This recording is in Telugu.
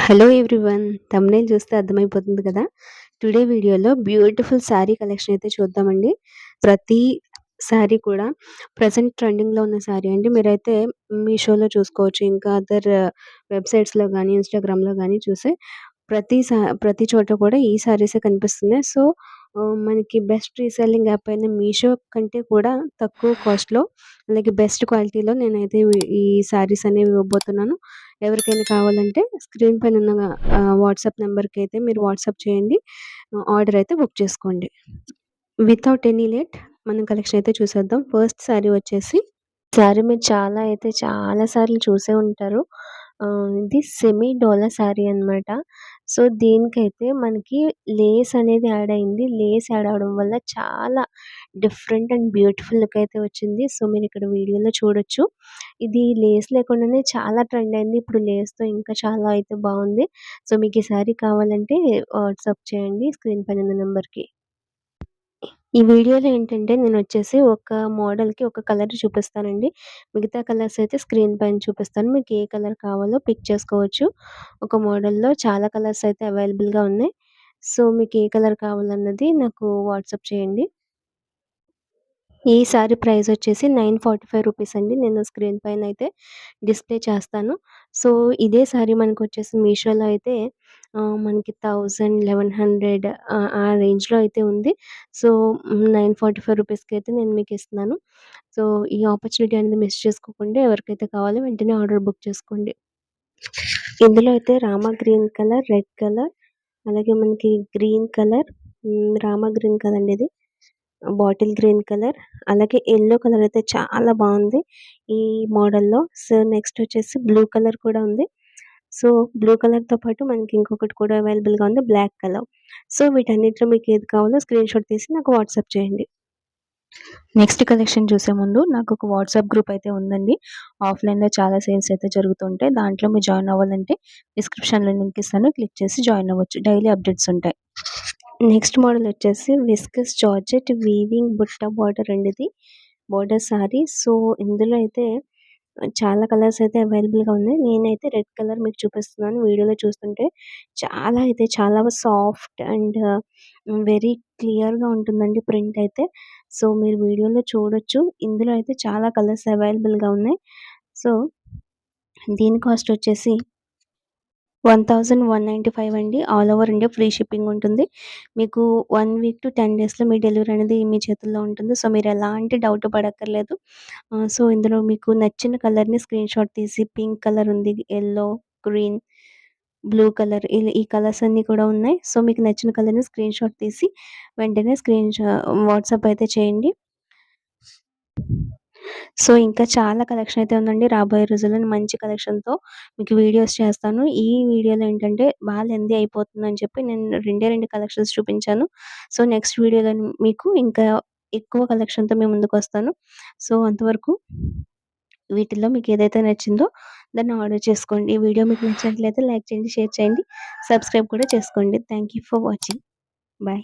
Hello everyone. థంబ్‌నెయిల్ చూస్తే అర్థమైపోతుంది కదా! టుడే వీడియోలో బ్యూటిఫుల్ శారీ కలెక్షన్ అయితే చూద్దామండి. ప్రతి శారీ కూడా ప్రెజెంట్ ట్రెండింగ్‌లో ఉన్న శారీ అండి. మీరైతే మీషోలో చూసుకోవచ్చు. ఇంకా అదర్ వెబ్‌సైట్స్‌లో గానీ, ఇన్‌స్టాగ్రామ్‌లో గానీ చూస్తే ప్రతి చోట కూడా ఈ శారీసే కనిపిస్తున్నాయి. సో, మనకి బెస్ట్ రీసెల్లింగ్ యాప్ అయిన మీషో కంటే కూడా తక్కువ కాస్ట్‌లో అలాగే బెస్ట్ క్వాలిటీలో నేనైతే ఈ శారీస్ అనేవి ఇవ్వబోతున్నాను. ఎవరికైనా కావాలంటే స్క్రీన్ పైన ఉన్న వాట్సాప్ నంబర్‌కైతే మీరు వాట్సాప్ చేయండి. ఆర్డర్ అయితే బుక్ చేసుకోండి. వితౌట్ ఎనీ లేట్ మనం కలెక్షన్ అయితే చూసేద్దాం. ఫస్ట్ శారీ వచ్చేసి శారీ మీరు చాలా సార్లు చూసే ఉంటారు. ఇది సెమీ డోలా శారీ అనమాట. సో, దీనికైతే మనకి లేస్ అనేది యాడ్ అయింది. లేస్ యాడ్ అవ్వడం వల్ల చాలా డిఫరెంట్ అండ్ బ్యూటిఫుల్ లుక్ అయితే వచ్చింది. సో, మీరిక్కడ వీడియోలో చూడొచ్చు. ఇది లేస్ లేకుండానే చాలా ట్రెండ్ అయింది. ఇప్పుడు లేస్‌తో ఇంకా చాలా అయితే బావుంది. సో, మీకు ఈ శారీ కావాలంటే వాట్సాప్ చేయండి స్క్రీన్ పైన ఉన్న నంబర్‌కి. ఈ వీడియోలో ఏంటంటే నేనొచ్చేసి ఒక మోడల్‌కి ఒక కలర్ చూపిస్తానండి. మిగతా కలర్స్ అయితే స్క్రీన్ పైన చూపిస్తాను. మీకు ఏ కలర్ కావాలో పిక్ చేసుకోవచ్చు. ఒక మోడల్‌లో చాలా కలర్స్ అయితే అవైలబుల్‌గా ఉన్నాయి. సో, మీకు ఏ కలర్ కావాలన్నది నాకు వాట్సాప్ చేయండి. ఈ సారీ ప్రైస్ వచ్చేసి రూ. 945 అండి. నేను స్క్రీన్ పైన అయితే డిస్‌ప్లే చేస్తాను. సో, ఇదే సారీ మనకొచ్చేసి మీషోలో అయితే మనకి 1000, 1100 ఆ రేంజ్‌లో అయితే ఉంది. సో, రూ. 945కి అయితే నేను మీకిస్తున్నాను. సో, ఈ ఆపర్చునిటీ అనేది మిస్ చేసుకోకుండా ఎవరికైతే కావాలో వెంటనే ఆర్డర్ బుక్ చేసుకోండి. ఇందులో అయితే Rama green colour, red colour అలాగే మనకి గ్రీన్ కలర్ రామా గ్రీన్ కదండీ ఇది. బాటిల్ గ్రీన్ కలర్, అలాగే యెల్లో కలర్ అయితే చాలా బావుంది ఈ మోడల్‌లో. సో, నెక్స్ట్ వచ్చేసి బ్లూ కలర్ కూడా ఉంది. సో, బ్లూ కలర్‌తో పాటు మనకి ఇంకొకటి కూడా అవైలబుల్‌గా ఉంది బ్లాక్ కలర్. సో, వీటన్నిటిలో మీకు ఏది కావాలో స్క్రీన్‌షాట్ తీసి నాకు వాట్సాప్ చేయండి. నెక్స్ట్ కలెక్షన్ చూసే ముందు నాకొక వాట్సాప్ గ్రూప్ అయితే ఉందండి. ఆఫ్‌లైన్‌లో చాలా సేల్స్ అయితే జరుగుతుంటాయి. దాంట్లో మీరు జాయిన్ అవ్వాలంటే డిస్క్రిప్షన్‌లో లింక్ ఇస్తాను. క్లిక్ చేసి జాయిన్ అవ్వచ్చు. డైలీ అప్డేట్స్ ఉంటాయి. నెక్స్ట్ మోడల్ వచ్చేసి విస్కస్ జార్జెట్ వీవింగ్ బుట్ట బార్డర్ అండి ఇది. Border sorry. సో, ఇందులో అయితే చాలా కలర్స్ అయితే అవైలబుల్‌గా ఉన్నాయి. నేనైతే రెడ్ కలర్ మీకు చూపిస్తున్నాను. వీడియోలో చూస్తుంటే చాలా సాఫ్ట్ అండ్ వెరీ క్లియర్‌గా ఉంటుందండి ప్రింట్ అయితే. సో, మీరు వీడియోలో చూడొచ్చు. ఇందులో అయితే చాలా కలర్స్ అవైలబుల్‌గా ఉన్నాయి. సో, దీని కాస్ట్ వచ్చేసి 1195 అండి. All over India free shipping ఉంటుంది. మీకు 1 వీక్ టు 10 డేస్‌లో మీ డెలివరీ అనేది మీ చేతుల్లో ఉంటుంది. సో, మీరు ఎలాంటి డౌట్ పడక్కర్లేదు. సో, ఇందులో మీకు నచ్చిన కలర్‌ని స్క్రీన్‌షాట్ తీసి పింక్ కలర్ ఉంది, యెల్లో, గ్రీన్, బ్లూ కలర్ ఈ కలర్స్ అన్నీ కూడా ఉన్నాయి. సో, మీకు నచ్చిన కలర్‌ని స్క్రీన్‌షాట్ తీసి వెంటనే వాట్సాప్ అయితే చేయండి. సో, ఇంకా చాలా కలెక్షన్ అయితే ఉందండి. రాబోయే రోజుల్లో మంచి కలెక్షన్‌తో మీకు వీడియోస్ చేస్తాను. ఈ వీడియోలో ఏంటంటే బాగా లెంథీ అయిపోతుందని చెప్పి నేను రెండు కలెక్షన్స్ చూపించాను. సో, నెక్స్ట్ వీడియోలో మీకు ఇంకా ఎక్కువ కలెక్షన్‌తో మీ ముందుకొస్తాను. సో, అంతవరకు వీటిల్లో మీకు ఏదైతే నచ్చిందో దాన్ని ఆర్డర్ చేసుకోండి. ఈ వీడియో మీకు నచ్చినట్లయితే లైక్ చేయండి, షేర్ చేయండి, సబ్స్క్రైబ్ కూడా చేసుకోండి. Thank you for watching. Bye.